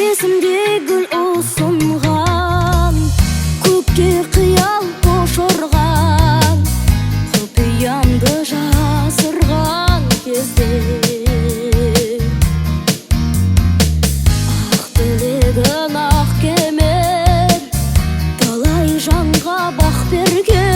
есімде гүл ұсынған, көкке қиял қошырған, құпиямды жасырған кезде ақ тілегін ақ кемел талай жанға бақ берген.